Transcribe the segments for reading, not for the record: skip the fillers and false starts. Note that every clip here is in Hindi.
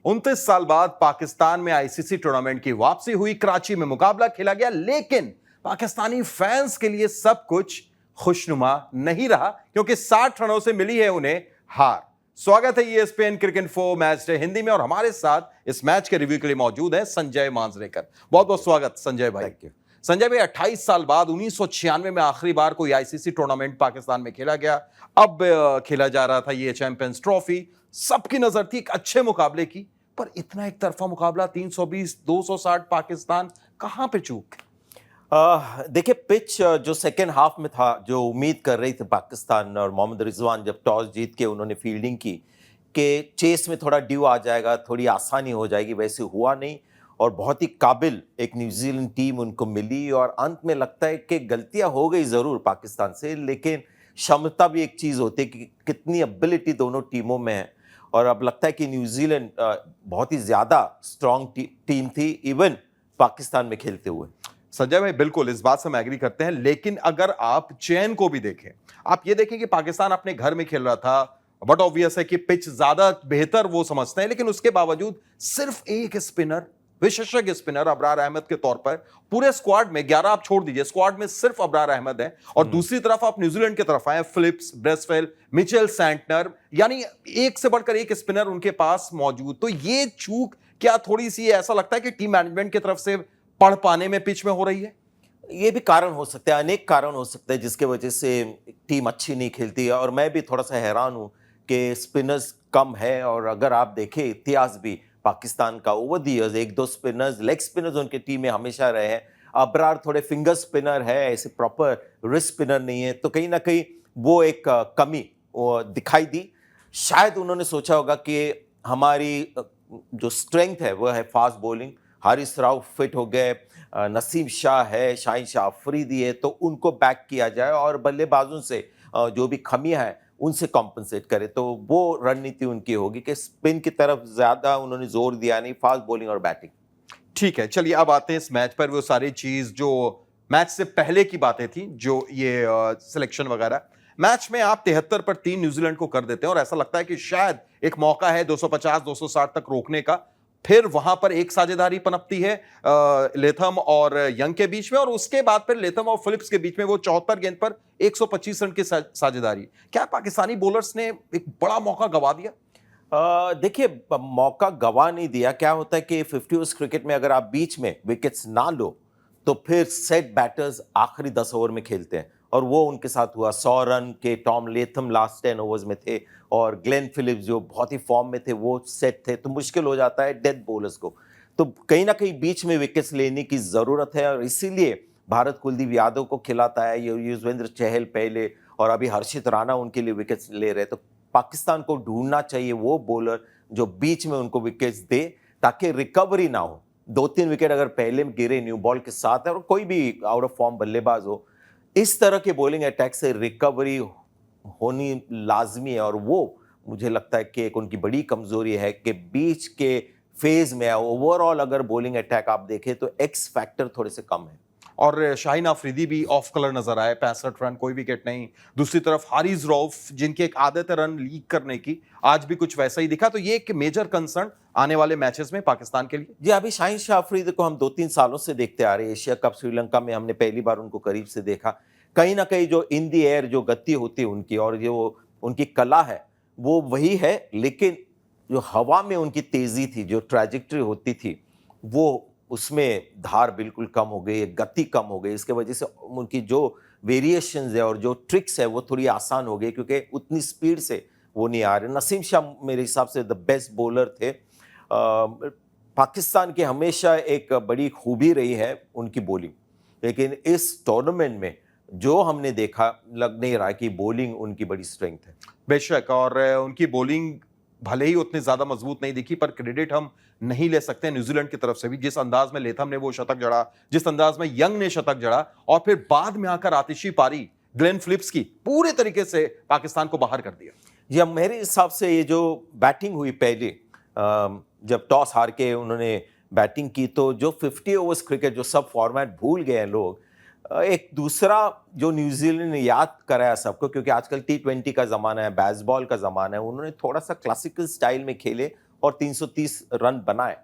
29 साल बाद पाकिस्तान में आईसीसी टूर्नामेंट की वापसी हुई, कराची में मुकाबला खेला गया, लेकिन पाकिस्तानी फैंस के लिए सब कुछ खुशनुमा नहीं रहा क्योंकि 60 रनों से मिली है उन्हें हार। स्वागत है ESPN cricket info match day Hindi में और हमारे साथ इस मैच के रिव्यू के लिए मौजूद है संजय मांजरेकर। बहुत बहुत स्वागत संजय भाई। संजय भाई, 28 साल बाद 1996 में आखिरी बार कोई आईसीसी टूर्नामेंट पाकिस्तान में खेला गया, अब खेला जा रहा था ये चैंपियंस ट्रॉफी। सबकी नजर थी एक अच्छे मुकाबले की, पर इतना एक तरफा मुकाबला 320 260 पाकिस्तान कहां पे चूक? देखिए, पिच जो सेकेंड हाफ में था, जो उम्मीद कर रही थी पाकिस्तान और मोहम्मद रिजवान जब टॉस जीत के उन्होंने फील्डिंग की कि चेस में थोड़ा ड्यू आ जाएगा, थोड़ी आसानी हो जाएगी, वैसे हुआ नहीं और बहुत ही काबिल एक न्यूजीलैंड टीम उनको मिली। और अंत में लगता है कि गलतियां हो गई ज़रूर पाकिस्तान से, लेकिन क्षमता भी एक चीज़ होती है कि कितनी एबिलिटी दोनों टीमों में है। और अब लगता है कि न्यूजीलैंड बहुत ही ज़्यादा स्ट्रॉन्ग टीम थी इवन पाकिस्तान में खेलते हुए। संजय भाई, बिल्कुल इस बात से हम एग्री करते हैं, लेकिन अगर आप चयन को भी देखें, आप ये देखें कि पाकिस्तान अपने घर में खेल रहा था, बट ऑब्वियस है कि पिच ज्यादा बेहतर वो समझते हैं, लेकिन उसके बावजूद सिर्फ एक स्पिनर, विशेषज्ञ स्पिनर अबरार अहमद के तौर पर पूरे स्क्वाड में 11 आप छोड़ दीजिए, स्क्वाड में सिर्फ अबरार अहमद है। और दूसरी तरफ आप न्यूजीलैंड की तरफ आए, फिलिप्स, ब्रेसवेल, मिचेल सैंटनर, यानी एक से बढ़कर एक स्पिनर उनके पास मौजूद। तो ये चूक क्या थोड़ी सी ऐसा लगता है कि टीम मैनेजमेंट की तरफ से पढ़ पाने में पिच में हो रही है? ये भी कारण हो सकते हैं, अनेक कारण हो सकते हैं जिसके वजह से टीम अच्छी नहीं खेलती है। और मैं भी थोड़ा सा हैरान हूं कि स्पिनर्स कम है। और अगर आप देखें इतिहास भी पाकिस्तान का ओवर द इयर्स, एक दो स्पिनर्स, लेग स्पिनर्स उनकी टीम में हमेशा रहे हैं। अबरार थोड़े फिंगर स्पिनर है, ऐसे प्रॉपर रिस्ट स्पिनर नहीं है, तो कहीं ना कहीं वो एक कमी दिखाई दी। शायद उन्होंने सोचा होगा कि हमारी जो स्ट्रेंथ है वो है fast bowling. Haris Rao fit हो गए, नसीम शाह है, शाहीन शाह अफरीदी है, तो उनको बैक किया जाए और बल्लेबाजों से जो भी खमियां हैं उनसे कॉम्पनसेट करे। तो वो रणनीति उनकी होगी कि स्पिन की तरफ ज्यादा उन्होंने जोर दिया नहीं, फास्ट बॉलिंग और बैटिंग। ठीक है, चलिए अब आते हैं इस मैच पर। वो सारी चीज जो मैच से पहले की बातें थी, जो ये सिलेक्शन वगैरह, मैच में आप 73 पर 3 न्यूजीलैंड को कर देते हैं और ऐसा लगता है कि शायद एक मौका है 250 260 तक रोकने का। फिर वहां पर एक साझेदारी पनपती है लेथम और यंग के बीच में, और उसके बाद फिर लेथम और फिलिप्स के बीच में वो 74 गेंद पर 125 रन की साझेदारी। क्या पाकिस्तानी बॉलर्स ने एक बड़ा मौका गवा दिया? देखिए, मौका गवा नहीं दिया। क्या होता है कि 50 ओवर्स क्रिकेट में अगर आप बीच में विकेट्स ना लो तो फिर सेट बैटर्स आखिरी 10 ओवर में खेलते हैं, और वो उनके साथ हुआ। 100 रन के टॉम लेथम लास्ट 10 ओवर्स में थे और ग्लेन फिलिप्स जो बहुत ही फॉर्म में थे वो सेट थे, तो मुश्किल हो जाता है डेथ बॉलर्स को। तो कहीं ना कहीं बीच में विकेट्स लेने की ज़रूरत है, और इसीलिए भारत कुलदीप यादव को खिलाता है, युजवेंद्र चहल पहले, और अभी हर्षित राणा उनके लिए विकेट्स ले रहे। तो पाकिस्तान को ढूंढना चाहिए वो बॉलर जो बीच में उनको विकेट्स दे ताकि रिकवरी ना हो। 2-3 विकेट अगर पहले में गिरे न्यू बॉल के साथ है, और कोई भी आउट ऑफ फॉर्म बल्लेबाज हो, इस तरह के बॉलिंग अटैक से रिकवरी होनी लाजमी है। और वो मुझे लगता है कि एक उनकी बड़ी कमजोरी है कि बीच के फेज में ओवरऑल अगर बॉलिंग अटैक आप देखें तो एक्स फैक्टर थोड़े से कम है। और शाहीन अफरीदी भी ऑफ कलर नजर आए, 65 रन, कोई विकेट नहीं। दूसरी तरफ हारिस रऊफ, जिनकी एक आदत है रन लीक करने की, आज भी कुछ वैसा ही दिखा। तो ये एक मेजर कंसर्न आने वाले मैचेस में पाकिस्तान के लिए। जी, अभी शाहीन शाह अफरीदी को हम 2-3 सालों से देखते आ रहे हैं। एशिया कप श्रीलंका में हमने पहली बार उनको करीब से देखा। कहीं ना कहीं जो इन दी एयर जो गति होती है उनकी और जो उनकी कला है वो वही है, लेकिन जो हवा में उनकी तेजी थी, जो ट्रैजेक्टरी होती थी, वो उसमें धार बिल्कुल कम हो गई, गति कम हो गई। इसके वजह से उनकी जो वेरिएशंस है और जो ट्रिक्स है वो थोड़ी आसान हो गई, क्योंकि उतनी स्पीड से वो नहीं आ रहे। नसीम शाह मेरे हिसाब से द बेस्ट बॉलर थे। पाकिस्तान की हमेशा एक बड़ी खूबी रही है उनकी बॉलिंग, लेकिन इस टूर्नामेंट में जो हमने देखा लग नहीं रहा कि बॉलिंग उनकी बड़ी स्ट्रेंथ है। बेशक, और उनकी बॉलिंग भले ही उतनी ज्यादा मजबूत नहीं दिखी, पर क्रेडिट हम नहीं ले सकते न्यूजीलैंड की तरफ से भी। जिस अंदाज में लेथम ने वो शतक जड़ा, जिस अंदाज में यंग ने शतक जड़ा, और फिर बाद में आकर आतिशी पारी ग्लेन फिलिप्स की पूरे तरीके से पाकिस्तान को बाहर कर दिया। जी, अब मेरे हिसाब से ये जो बैटिंग हुई पहले, जब टॉस हार के उन्होंने बैटिंग की, तो जो 50 ओवर्स क्रिकेट जो सब फॉर्मेट भूल गए हैं लोग, एक दूसरा जो न्यूजीलैंड ने याद कराया सबको, क्योंकि आजकल T20 का ज़माना है, बेसबॉल का ज़माना है, उन्होंने थोड़ा सा क्लासिकल स्टाइल में खेले और 330 रन बनाए।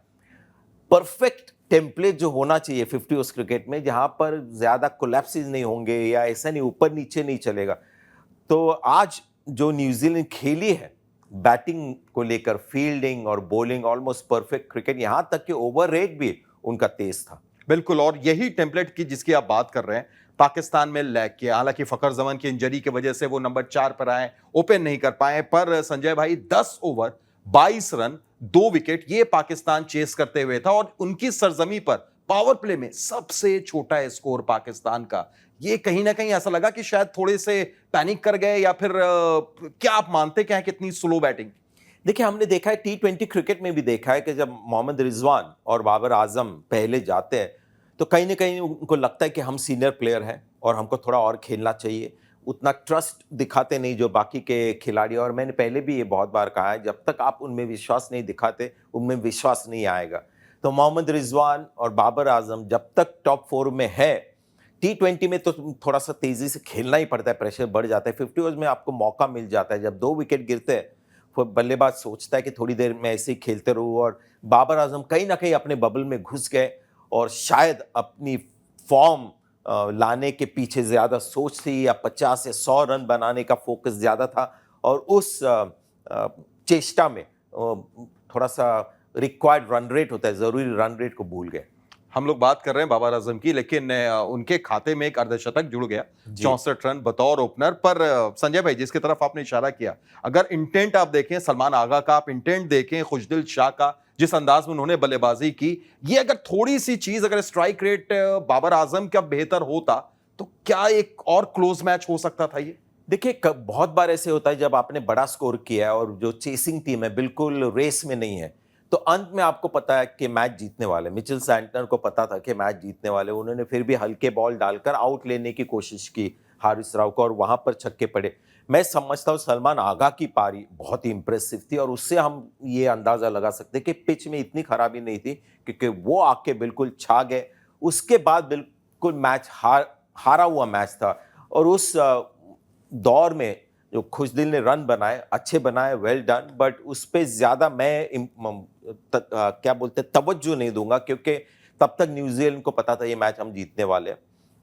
परफेक्ट टेम्पलेट जो होना चाहिए 50 ओवर्स क्रिकेट में, जहां पर ज्यादा कोलैप्सेस नहीं होंगे या ऐसा नहीं ऊपर नीचे नहीं चलेगा। तो आज जो न्यूजीलैंड खेली है बैटिंग को लेकर, फील्डिंग और बॉलिंग, ऑलमोस्ट परफेक्ट क्रिकेट, यहां तक कि ओवर रेट भी उनका तेज था। बिल्कुल, और यही टेम्पलेट की जिसकी आप बात कर रहे हैं पाकिस्तान में लैग किया। हालांकि फखर जमान की इंजरी की वजह से वो नंबर 4 पर आए, ओपन नहीं कर पाए, पर संजय भाई 10 ओवर 22 रन 2 विकेट ये पाकिस्तान चेस करते हुए था, और उनकी सरजमी पर पावर प्ले में सबसे छोटा स्कोर पाकिस्तान का। ये कहीं ना कहीं ऐसा लगा कि शायद थोड़े से पैनिक कर गए, या फिर क्या आप मानते क्या है कितनी स्लो बैटिंग? देखिए, हमने देखा है T20 क्रिकेट में भी देखा है कि जब मोहम्मद रिजवान और बाबर आजम पहले जाते हैं तो कहीं ना कहीं उनको लगता है कि हम सीनियर प्लेयर हैं और हमको थोड़ा और खेलना चाहिए। उतना ट्रस्ट दिखाते नहीं जो बाकी के खिलाड़ी, और मैंने पहले भी ये बहुत बार कहा है, जब तक आप उनमें विश्वास नहीं दिखाते उनमें विश्वास नहीं आएगा। तो मोहम्मद रिजवान और बाबर आजम जब तक टॉप 4 में है, T20 में तो थोड़ा सा तेजी से खेलना ही पड़ता है, प्रेशर बढ़ जाता है। 50 ओवर्स में आपको मौका मिल जाता है, जब 2 विकेट गिरते हैं तो बल्लेबाज सोचता है कि थोड़ी देर में ऐसे ही खेलते रहूं, और बाबर आजम कहीं ना कहीं अपने बबल में घुस गए और शायद अपनी फॉर्म लाने के पीछे ज्यादा सोच थी, या 50 या 100 रन बनाने का फोकस ज्यादा था, और उस चेष्टा में थोड़ा सा रिक्वायर्ड रन रेट होता है, जरूरी रन रेट को भूल गए। हम लोग बात कर रहे हैं बाबर आजम की, लेकिन उनके खाते में एक अर्धशतक जुड़ गया, 64 रन बतौर ओपनर। पर संजय भाई जिसकी तरफ आपने इशारा किया, अगर इंटेंट आप देखें सलमान आगा का, आप इंटेंट देखें खुशदिल शाह का, जिस अंदाज में उन्होंने बल्लेबाजी की, ये अगर थोड़ी सी चीज, अगर स्ट्राइक रेट बाबर आजम का बेहतर होता तो क्या एक और क्लोज मैच हो सकता था ये? देखिए, बहुत बार ऐसे होता है जब आपने बड़ा स्कोर किया है और जो चेसिंग टीम है बिल्कुल रेस में नहीं है, तो अंत में आपको पता है कि मैच जीतने वाले। मिचेल सैंटनर को पता था कि मैच जीतने वाले, उन्होंने फिर भी हल्के बॉल डालकर आउट लेने की कोशिश की हारिस राव को, और वहां पर छक्के पड़े। मैं समझता हूं सलमान आगा की पारी बहुत ही इंप्रेसिव थी, और उससे हम ये अंदाजा लगा सकते हैं कि पिच में इतनी खराबी नहीं थी, क्योंकि वो आके बिल्कुल छा गए। उसके बाद बिल्कुल मैच हारा हुआ मैच था, और उस दौर में जो खुशदिल ने रन बनाए, अच्छे बनाए, वेल डन, बट उस पर ज्यादा मैं क्या बोलते तवज्जो नहीं दूंगा, क्योंकि तब तक न्यूजीलैंड को पता था ये मैच हम जीतने वाले,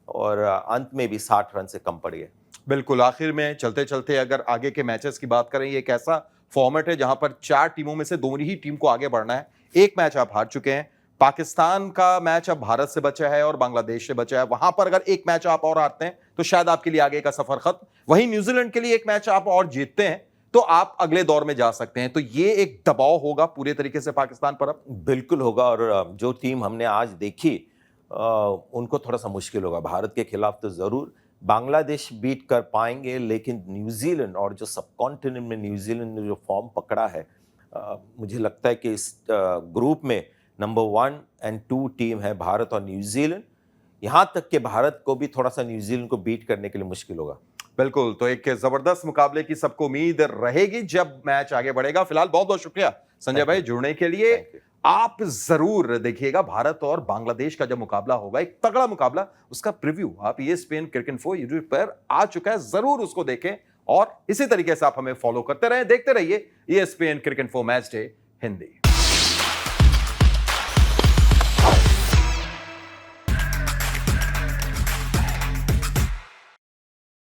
और अंत में भी 60 रन से कम पड़ गए। बिल्कुल, आखिर में चलते चलते अगर आगे के मैचेस की बात करें, ये एक ऐसा फॉर्मेट है जहां पर 4 टीमों में से 2 ही टीम को आगे बढ़ना है। एक मैच आप हार चुके हैं, पाकिस्तान का मैच अब भारत से बचा है और बांग्लादेश से बचा है। वहां पर अगर एक मैच आप और हारते हैं तो शायद आपके लिए आगे का सफर खत्म। वहीं न्यूजीलैंड के लिए एक मैच आप और जीतते हैं तो आप अगले दौर में जा सकते हैं। तो ये एक दबाव होगा पूरे तरीके से पाकिस्तान पर अब। बिल्कुल होगा, और जो टीम हमने आज देखी उनको थोड़ा सा मुश्किल होगा। भारत के खिलाफ तो जरूर बांग्लादेश बीट कर पाएंगे, लेकिन न्यूजीलैंड, और जो सबकॉन्टिनेंट में न्यूजीलैंड ने जो फॉर्म पकड़ा है, मुझे लगता है कि इस ग्रुप में नंबर 1 और 2 टीम है भारत और न्यूजीलैंड। यहां तक कि भारत को भी थोड़ा सा न्यूजीलैंड को बीट करने के लिए मुश्किल होगा। बिल्कुल, तो एक जबरदस्त मुकाबले की सबको उम्मीद रहेगी जब मैच आगे बढ़ेगा। फिलहाल बहुत बहुत शुक्रिया संजय भाई जुड़ने के लिए। आप जरूर देखिएगा भारत और बांग्लादेश का जब मुकाबला होगा, एक तगड़ा मुकाबला, उसका प्रीव्यू आप ESPN क्रिकेट यूट्यूब पर आ चुका है, जरूर उसको देखें, और इसी तरीके से आप हमें फॉलो करते रहें, देखते रहिए ESPN cricket match day Hindi.